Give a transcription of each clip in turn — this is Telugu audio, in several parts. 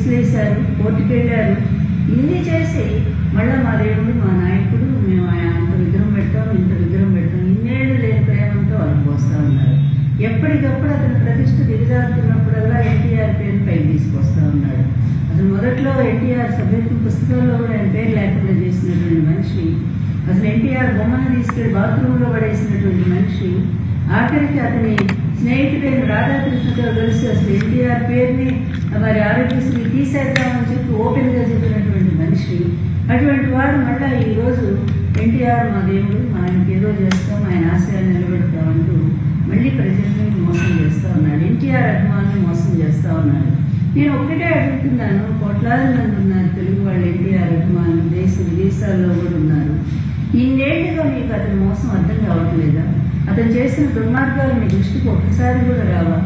కేసులు వేశారు, కోర్టుకు వెళ్ళారు. ఇన్ని చేసి మళ్ళీ మా దేవుడు మా నాయకుడు మేము అంత విగ్రహం పెడతాం, ఇంత విగ్రహం పెడతాం, ఇన్నేళ్ళు లేని ప్రేమంతో వాళ్ళు పోస్తూ ఉన్నారు. ఎప్పటికప్పుడు అతను ప్రతిష్ట దిగజారుతున్నప్పుడల్లా ఎన్టీఆర్ పేరు పైకి తీసుకొస్తా ఉన్నాడు. అసలు మొదట్లో ఎన్టీఆర్ సభ్యత్వ పుస్తకాల్లో కూడా ఆయన పేరు లేకుండా చేసినటువంటి మనిషి, అసలు ఎన్టీఆర్ బొమ్మను తీసుకెళ్లి బాత్రూంలో పడేసినటువంటి మనిషి, ఆఖరికి అతని స్నేహితుడైన రాధాకృష్ణతో కలిసి అసలు ఎన్టీఆర్ పేరుని మరి ఆరోగ్యశ్రీ తీసేద్దామని చెప్పి ఓపెన్గా చెప్పినటువంటి మనిషి. అటువంటి వాడు మళ్ళీ ఈరోజు ఎన్టీఆర్ మా దేవుడు, ఆయనకి ఏదో చేస్తాం, ఆయన ఆశయాన్ని నిలబెడతామంటూ మళ్ళీ ప్రజల్ని మోసం చేస్తూ ఉన్నాడు. ఎన్టీఆర్ అభిమానులు మోసం చేస్తూ ఉన్నాడు. నేను ఒక్కటే అడుగుతున్నాను, కోట్లాది మంది ఉన్నారు తెలుగు వాళ్ళు ఎన్టీఆర్ అభిమానులు, దేశ విదేశాల్లో కూడా ఉన్నారు. ఇన్నేళ్లుగా మీకు అతని మోసం అర్థం కావట్లేదా? అతను చేసిన దుర్మార్గాలు మీ దృష్టికి ఒక్కసారి కూడా రావా?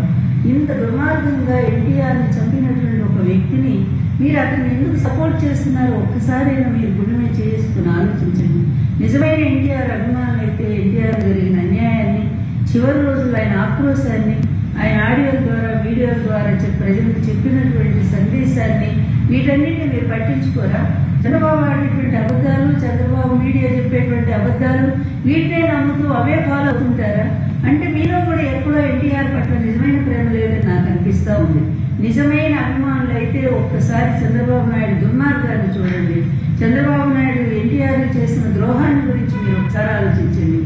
ఇంత దుర్మార్గంగా ఎన్టీఆర్ని చంపినటువంటి ఒక వ్యక్తిని మీరు అతన్ని ఎందుకు సపోర్ట్ చేస్తున్నారో ఒక్కసారైనా మీరు గుణమే చేసుకుని ఆలోచించండి. నిజమైన ఎన్టీఆర్ అభిమానులు అయితే ఎన్టీఆర్ జరిగిన అన్యాయాన్ని, చివరి రోజుల్లో ఆయన ఆక్రోశాన్ని, ఆయన ఆడియోల ద్వారా వీడియోల ద్వారా ప్రజలకు చెప్పినటువంటి సందేశాన్ని, వీటన్నిటిని మీరు పట్టించుకోరా? చంద్రబాబు ఆడేటువంటి అబద్ధాలు, చంద్రబాబు మీడియా చెప్పేటువంటి అబద్ధాలు, వీటినే నమ్ముతూ అవే ఫాలో అవుతుంటారా? అంటే మీలో కూడా ఎక్కడో ఎన్టీఆర్ పట్ల నిజమైన ప్రేమ లేదని నాకు అనిపిస్తూ ఉంది. నిజమైన అభిమానులు అయితే ఒక్కసారి చంద్రబాబు నాయుడు దుర్మార్గాన్ని చూడండి. చంద్రబాబు నాయుడు ఎన్టీఆర్ చేసిన ద్రోహాన్ని గురించి మీరు ఒకసారి ఆలోచించండి.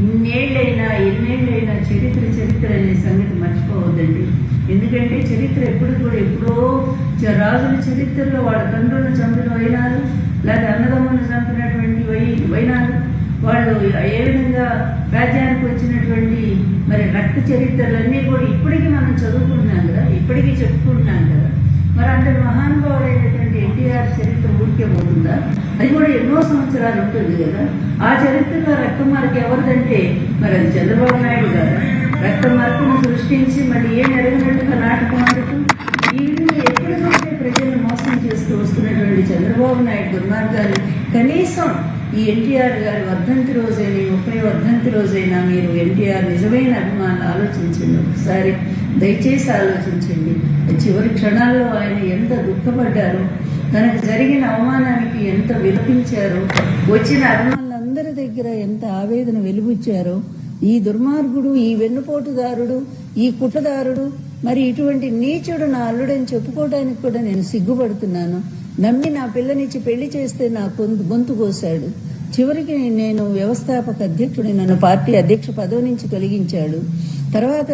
ఎన్నేళ్ళైనా చరిత్ర అనే సంగతి మర్చిపోవద్దండి. ఎందుకంటే చరిత్ర ఎప్పుడు కూడా ఎప్పుడో రాజుల చరిత్రలో వాళ్ళ తండ్రులను చంపిన వైనాలు, లేదా అన్నదమ్ములను చంపినటువంటి వైనాలు, వాళ్ళు ఏ విధంగా రాజ్యానికి వచ్చినటువంటి మరి రక్త చరిత్రలన్నీ కూడా ఇప్పటికీ మనం చదువుకుంటున్నాం కదా, ఇప్పటికీ చెప్పుకుంటున్నాం కదా. మరి అంతటి మహానుభావుడైనటువంటి ఎన్టీఆర్ చరిత్ర ఊరికే పోతుందా? అది కూడా ఎన్నో సంవత్సరాలు ఉంటుంది కదా. ఆ చరిత్రలో రక్త మార్కు ఎవరిదంటే మరి అది చంద్రబాబు నాయుడు కదా. రక్త మార్కును సృష్టించి మళ్ళీ ఏం ఎరగినట్టుగా నాటకం ఆడుతూ ఈ విధంగా ఎప్పటికంటే ప్రజలను మోసం చేస్తూ వస్తున్నటువంటి చంద్రబాబు నాయుడు దుర్మార్గాలు కనీసం ఈ ఎన్టీఆర్ గారి వర్ధంతి రోజైనా, 30వ వర్ధంతి రోజైనా మీరు ఎన్టీఆర్ నిజమైన అభిమానులు ఆలోచించండి. ఒకసారి దయచేసి ఆలోచించండి. చివరి క్షణాల్లో ఆయన ఎంత దుఃఖపడ్డారో, తనకు జరిగిన అవమానానికి ఎంత విలపించారో, వచ్చిన అభిమానులందరి దగ్గర ఎంత ఆవేదన వెలుబుచ్చారో. ఈ దుర్మార్గుడు, ఈ వెన్నుపోటుదారుడు, ఈ కుట్రదారుడు, మరి ఇటువంటి నీచుడు నా అల్లుడని చెప్పుకోవడానికి కూడా నేను సిగ్గుపడుతున్నాను. నమ్మి నా పిల్లనిచ్చి పెళ్లి చేస్తే నా గొంతు కోశాడు. చివరికి నేను వ్యవస్థాపక అధ్యక్షుడి, నన్ను పార్టీ అధ్యక్ష పదవి నుంచి తొలగించాడు. తర్వాత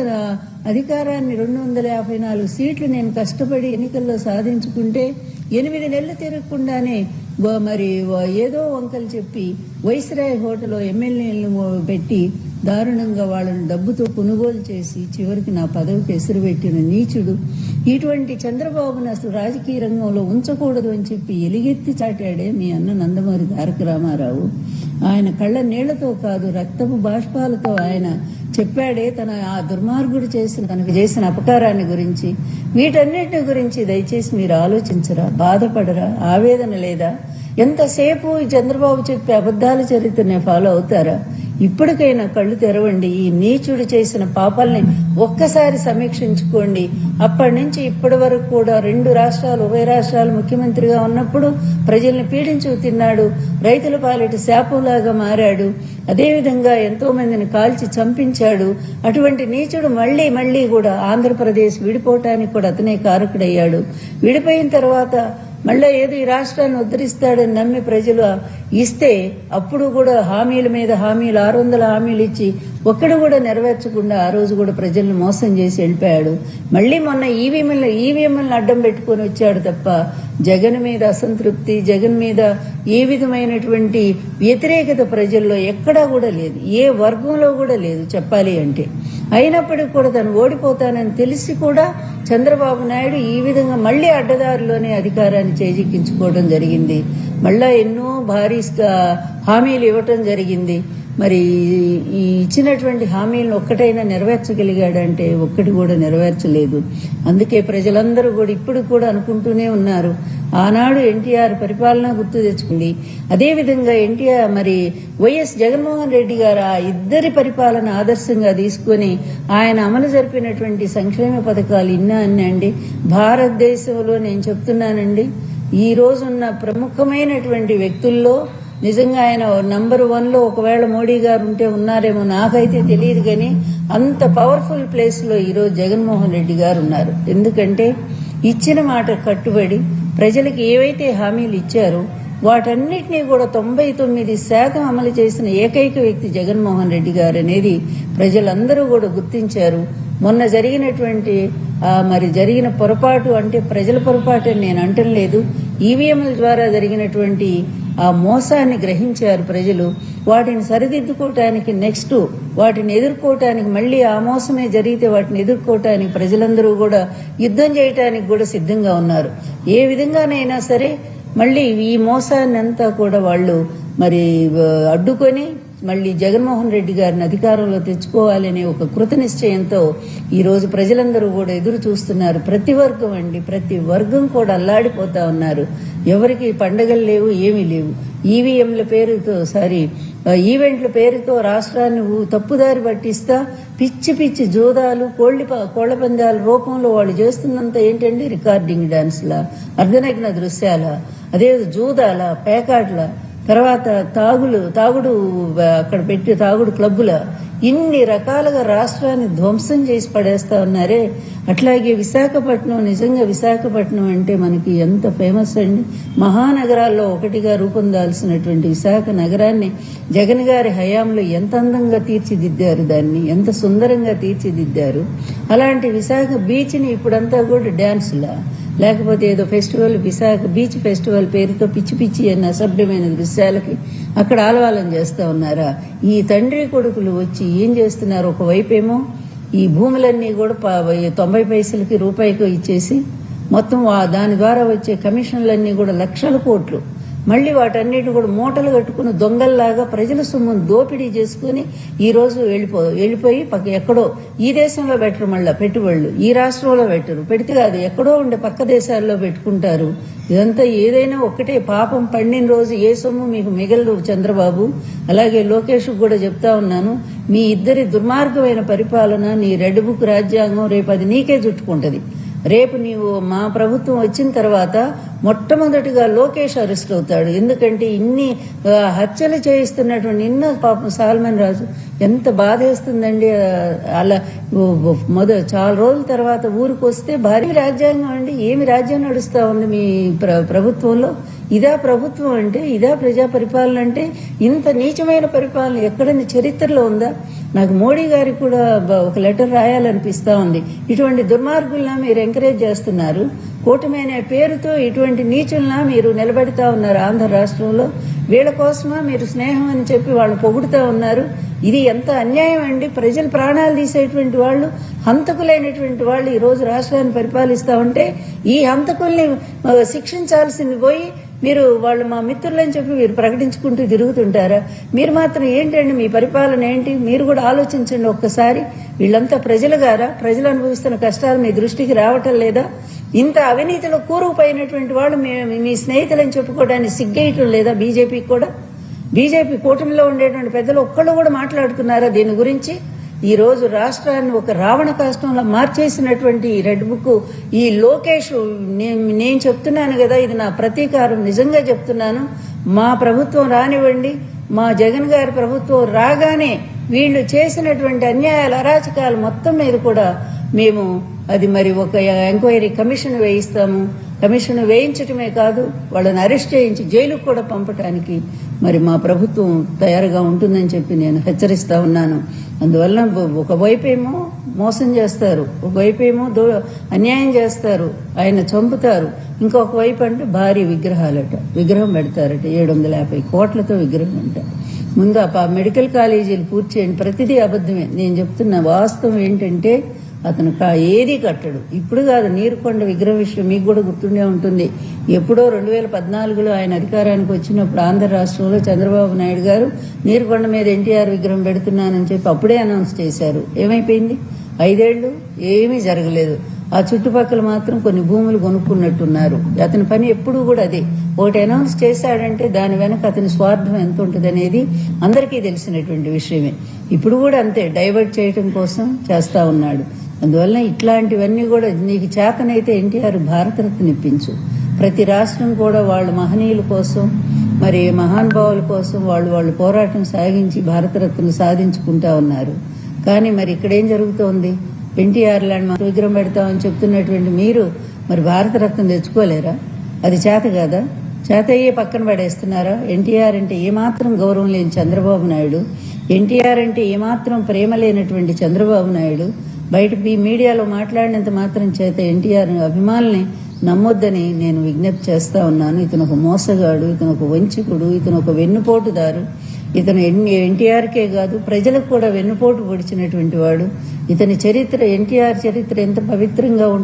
అధికారాన్ని 254 సీట్లు నేను కష్టపడి ఎన్నికల్లో సాధించుకుంటే 8 నెలలు తిరగకుండానే మరి ఏదో వంకలు చెప్పి వైస్రాయ్ హోటల్లో ఎమ్మెల్యేలను పెట్టి దారుణంగా వాళ్ళని డబ్బుతో కొనుగోలు చేసి చివరికి నా పదవికి ఎసురు పెట్టిన నీచుడు. ఇటువంటి చంద్రబాబును అసలు రాజకీయ రంగంలో ఉంచకూడదు అని చెప్పి ఎలుగెత్తి చాటాడే మీ అన్న నందమూరి తారక రామారావు. ఆయన కళ్ళ నీళ్లతో కాదు, రక్తపు బాష్పాలతో ఆయన చెప్పాడే ఆ దుర్మార్గుడు తనకు చేసిన అపకారాన్ని గురించి. వీటన్నిటి గురించి దయచేసి మీరు ఆలోచించరా? బాధపడరా? ఆవేదన లేదా? ఎంతసేపు చంద్రబాబు చెప్పే అబద్ధాల చరిత్రనే ఫాలో అవుతారా? ఇప్పటికైనా కళ్ళు తెరవండి. ఈ నీచుడు చేసిన పాపాలని ఒక్కసారి సమీక్షించుకోండి. అప్పటి నుంచి ఇప్పటి వరకు కూడా 2 రాష్ట్రాలు, ఉభయ రాష్ట్రాలు ముఖ్యమంత్రిగా ఉన్నప్పుడు ప్రజల్ని పీడించు తిన్నాడు. రైతుల పాలిట శాపంలాగా మారాడు. అదేవిధంగా ఎంతో మందిని కాల్చి చంపించాడు. అటువంటి నీచుడు మళ్లీ కూడా ఆంధ్రప్రదేశ్ విడిపోవటానికి కూడా అతనే కారకుడయ్యాడు. విడిపోయిన తర్వాత మళ్ళీ ఏదో ఈ రాష్ట్రాన్ని ఉద్ధరిస్తాడని నమ్మి ప్రజలు ఇస్తే అప్పుడు కూడా హామీల మీద హామీలు, 600 హామీలు ఇచ్చి ఒక్కడు కూడా నెరవేర్చకుండా ఆ రోజు కూడా ప్రజలను మోసం చేసి వెళ్ళిపోయాడు. మళ్ళీ మొన్న ఈవీఎంలను అడ్డం పెట్టుకుని వచ్చాడు తప్ప జగన్ మీద అసంతృప్తి, జగన్ మీద ఏ విధమైనటువంటి వ్యతిరేకత ప్రజల్లో ఎక్కడా కూడా లేదు, ఏ వర్గంలో కూడా లేదు చెప్పాలి అంటే. అయినప్పటికీ కూడా తను ఓడిపోతానని తెలిసి కూడా చంద్రబాబు నాయుడు ఈ విధంగా మళ్లీ అడ్డదారిలోనే అధికారాన్ని చేజిక్కించుకోవడం జరిగింది. మళ్ళా ఎన్నో భారీ హామీలు ఇవ్వటం జరిగింది. మరి ఈ ఇచ్చినటువంటి హామీలను ఒక్కటైనా నెరవేర్చగలిగాడంటే ఒక్కటి కూడా నెరవేర్చలేదు. అందుకే ప్రజలందరూ కూడా ఇప్పుడు కూడా అనుకుంటూనే ఉన్నారు, ఆనాడు ఎన్టీఆర్ పరిపాలన గుర్తు తెచ్చుకుంది. అదేవిధంగా ఎన్టీఆర్ వైఎస్ జగన్మోహన్ రెడ్డి గారు ఆ ఇద్దరి పరిపాలన ఆదర్శంగా తీసుకుని ఆయన అమలు జరిపినటువంటి సంక్షేమ పథకాలు అన్నీ అండి. భారతదేశంలో నేను చెప్తున్నానండి, ఈ రోజున్న ప్రముఖమైనటువంటి వ్యక్తుల్లో నిజంగా ఆయన నంబర్ 1లో ఒకవేళ మోడీ గారు ఉంటే ఉన్నారేమో, నాకైతే తెలియదు. కానీ అంత పవర్ఫుల్ ప్లేస్ లో ఈరోజు జగన్మోహన్ రెడ్డి గారు ఉన్నారు. ఎందుకంటే ఇచ్చిన మాట కట్టుబడి ప్రజలకు ఏవైతే హామీలు ఇచ్చారో వాటన్నిటినీ కూడా 99% అమలు చేసిన ఏకైక వ్యక్తి జగన్మోహన్ రెడ్డి గారు అనేది ప్రజలందరూ కూడా గుర్తించారు. మొన్న జరిగినటువంటి జరిగిన పొరపాటు అంటే ప్రజల పొరపాటు అని నేను అంటం లేదు, ఈవీఎంల ద్వారా జరిగినటువంటి ఆ మోసాన్ని గ్రహించారు ప్రజలు. వాటిని సరిదిద్దుకోవటానికి వాటిని ఎదుర్కోవటానికి మళ్లీ ఆ మోసమే జరిగితే వాటిని ఎదుర్కోవటానికి ప్రజలందరూ కూడా యుద్ధం చేయటానికి కూడా సిద్ధంగా ఉన్నారు. ఏ విధంగానైనా సరే మళ్లీ ఈ మోసాన్ని అంతా కూడా వాళ్ళు అడ్డుకొని మళ్లీ జగన్మోహన్ రెడ్డి గారిని అధికారంలో తెచ్చుకోవాలనే ఒక కృత నిశ్చయంతో ఈ రోజు ప్రజలందరూ కూడా ఎదురు చూస్తున్నారు. ప్రతి వర్గం కూడా అల్లాడిపోతా ఉన్నారు. ఎవరికి పండగలు లేవు, ఏమీ లేవు. ఈవీఎంల పేరుతో ఈవెంట్ల పేరుతో రాష్ట్రాన్ని తప్పుదారి పట్టిస్తా పిచ్చి జూదాలు, కోళ్ల పందాల రూపంలో వాళ్ళు చేస్తున్నంత ఏంటంటే రికార్డింగ్ డాన్స్ల, అర్ధనగ్న దృశ్యాల, అదే జూదాల, పేకాట్ల, తర్వాత తాగుడు అక్కడ పెట్టి తాగుడు క్లబ్బుల, ఇన్ని రకాలుగా రాష్ట్రాన్ని ధ్వంసం చేసి పడేస్తా ఉన్నారే. అట్లాగే నిజంగా విశాఖపట్నం అంటే మనకి ఎంత ఫేమస్ అండి. మహానగరాల్లో ఒకటిగా రూపొందాల్సినటువంటి విశాఖ నగరాన్ని జగన్ గారి హయాంలో ఎంత అందంగా తీర్చిదిద్దారు, దాన్ని ఎంత సుందరంగా తీర్చిదిద్దారు. అలాంటి విశాఖ బీచ్ని ఇప్పుడంతా కూడా డ్యాన్సులా, లేకపోతే ఏదో ఫెస్టివల్, విశాఖ బీచ్ ఫెస్టివల్ పేరుతో పిచ్చి అన్న అసభ్యమైన దృశ్యాలకి అక్కడ ఆలవాలం చేస్తా ఉన్నారా? ఈ తండ్రి కొడుకులు వచ్చి ఏం చేస్తున్నారు? ఒకవైపేమో ఈ భూములన్నీ కూడా 90 పైసలకి రూపాయికి ఇచ్చేసి మొత్తం దాని ద్వారా వచ్చే కమిషన్లన్నీ కూడా లక్షల కోట్లు, మళ్లీ వాటన్నిటిని కూడా మూటలు కట్టుకుని దొంగల్లాగా ప్రజల సొమ్మును దోపిడీ చేసుకుని ఈ రోజు వెళ్ళిపోయి ఎక్కడో ఈ దేశంలో పెట్టరు, మళ్ళా పెట్టుబడులు ఈ రాష్ట్రంలో పెడితే కాదు ఎక్కడో ఉండే పక్క దేశాల్లో పెట్టుకుంటారు. ఇదంతా ఏదైనా ఒకటే, పాపం పండిన రోజు ఏ సొమ్ము మీకు మిగలదు చంద్రబాబు. అలాగే లోకేష్ కూడా చెప్తా ఉన్నాను, మీ ఇద్దరి దుర్మార్గమైన పరిపాలన, నీ రెడ్ బుక్ రాజ్యాంగం రేపు అది నీకే చుట్టుకుంటది. రేపు నీవు మా ప్రభుత్వం వచ్చిన తర్వాత మొట్టమొదటిగా లోకేష్ అరెస్ట్ అవుతాడు. ఎందుకంటే ఇన్ని హత్యలు చేయిస్తున్నటువంటి పాపం సాల్మన్ రాజు ఎంత బాధేస్తుందండి. అలా చాలా రోజుల తర్వాత ఊరికి వస్తే భారీ రాజ్యాంగం అండి. ఏమి రాజ్యం నడుస్తా ఉంది మీ ప్రభుత్వంలో? ఇదా ప్రభుత్వం అంటే? ఇదా ప్రజా పరిపాలన అంటే? ఇంత నీచమైన పరిపాలన ఎక్కడైనా చరిత్రలో ఉందా? నాకు మోడీ గారికి కూడా ఒక లెటర్ రాయాలనిపిస్తా ఉంది. ఇటువంటి దుర్మార్గుల్లా మీరు ఎంకరేజ్ చేస్తున్నారు, కూటమి అనే పేరుతో ఇటువంటి నీచుల్లా మీరు నిలబెడతా ఉన్నారు ఆంధ్ర రాష్ట్రంలో. వీళ్ళ కోసమా మీరు స్నేహం అని చెప్పి వాళ్ళు పొగుడుతా ఉన్నారు. ఇది ఎంత అన్యాయం అండి. ప్రజలు ప్రాణాలు తీసేటువంటి వాళ్ళు, హంతకులైనటువంటి వాళ్ళు ఈ రోజు రాష్ట్రాన్ని పరిపాలిస్తా ఉంటే ఈ హంతకుల్ని శిక్షించాల్సింది పోయి మీరు వాళ్ళు మా మిత్రులని చెప్పి మీరు ప్రకటించుకుంటూ తిరుగుతుంటారా? మీరు మాత్రం ఏంటండి, మీ పరిపాలన ఏంటి? మీరు కూడా ఆలోచించండి ఒక్కసారి. వీళ్ళంతా ప్రజలు గారా? ప్రజలు అనుభవిస్తున్న కష్టాలు మీ దృష్టికి రావటం లేదా? ఇంత అవినీతిలో కూరుకుపోయినటువంటి వాళ్ళు మీ స్నేహితులని చెప్పుకోవడానికి సిగ్గేయటం లేదా బీజేపీకి కూడా? బీజేపీ కూటమిలో ఉండేటువంటి పెద్దలు ఒక్కళ్ళు కూడా మాట్లాడుతున్నారా దీని గురించి? ఈ రోజు రాష్ట్రాన్ని ఒక రావణ కాష్టంలో మార్చేసినటువంటి రెడ్ బుక్ ఈ లోకేష్, నేను చెప్తున్నాను కదా, ఇది నా ప్రతీకారం. నిజంగా చెప్తున్నాను. మా ప్రభుత్వం రానివ్వండి, మా జగన్ గారి ప్రభుత్వం రాగానే వీళ్ళు చేసినటువంటి అన్యాయాలు, అరాచకాలు మొత్తం మీద కూడా మేము ఒక ఎంక్వైరీ కమిషన్ వేయిస్తాము. కమిషన్ వేయించటమే కాదు, వాళ్ళని అరెస్ట్ చేయించి జైలుకు కూడా పంపటానికి మా ప్రభుత్వం తయారుగా ఉంటుందని చెప్పి నేను హెచ్చరిస్తా ఉన్నాను. అందువల్ల ఒకవైపేమో మోసం చేస్తారు, ఒకవైపేమో అన్యాయం చేస్తారు, ఆయన చంపుతారు. ఇంకొక వైపు అంటే భారీ విగ్రహం పెడతారట, 750 కోట్లతో విగ్రహం అంట. ముందు మెడికల్ కాలేజీలు పూర్తి చేయండి. ప్రతిదీ అబద్ధమే. నేను చెప్తున్న వాస్తవం ఏంటంటే అతను ఏది కట్టడు. ఇప్పుడు కాదు, నీరుకొండ విగ్రహం విషయం మీకు కూడా గుర్తుండే ఉంటుంది. ఎప్పుడో 2014లో ఆయన అధికారానికి వచ్చినప్పుడు ఆంధ్ర రాష్ట్రంలో చంద్రబాబు నాయుడు గారు నీరుకొండ మీద ఎన్టీఆర్ విగ్రహం పెడుతున్నానని చెప్పి అప్పుడే అనౌన్స్ చేశారు. ఏమైపోయింది? 5 ఏళ్లు ఏమీ జరగలేదు. ఆ చుట్టుపక్కల మాత్రం కొన్ని భూములు కొనుక్కున్నట్టున్నారు. అతని పని ఎప్పుడూ కూడా అదే. ఒకటి అనౌన్స్ చేశాడంటే దాని వెనక అతని స్వార్థం ఎంత ఉంటుంది అనేది అందరికీ తెలిసినటువంటి విషయమే. ఇప్పుడు కూడా అంతే, డైవర్ట్ చేయడం కోసం చేస్తా ఉన్నాడు. అందువల్ల ఇట్లాంటివన్నీ కూడా నీకు చేతనైతే ఎన్టీఆర్ భారతరత్న ఇప్పించు. ప్రతి రాష్ట్రం కూడా వాళ్ళ మహనీయుల కోసం, మరి మహానుభావుల కోసం వాళ్ళు పోరాటం సాగించి భారతరత్న సాధించుకుంటా ఉన్నారు. కానీ మరి ఇక్కడేం జరుగుతోంది? ఎన్టీఆర్ లాంటి విగ్రహం పెడతామని చెప్తున్నటువంటి మీరు మరి భారతరత్న తెచ్చుకోలేరా? అది చేత కాదా? చేత అయ్యే పక్కన పడేస్తున్నారా? ఎన్టీఆర్ అంటే ఏమాత్రం గౌరవం లేని చంద్రబాబు నాయుడు, ఎన్టీఆర్ అంటే ఏమాత్రం ప్రేమ లేనటువంటి చంద్రబాబు నాయుడు బయట మీడియాలో మాట్లాడినంత మాత్రం చేత ఎన్టీఆర్ అభిమానుల్ని నమ్మొద్దని నేను విజ్ఞప్తి చేస్తా ఉన్నాను. ఇతను ఒక మోసగాడు, ఇతను ఒక వంచకుడు, ఇతను ఒక వెన్నుపోటుదారు. ఇతను ఎన్టీఆర్కే కాదు ప్రజలకు కూడా వెన్నుపోటు పొడిచినటువంటి వాడు. ఇతని చరిత్ర, ఎన్టీఆర్ చరిత్ర ఎంత పవిత్రంగా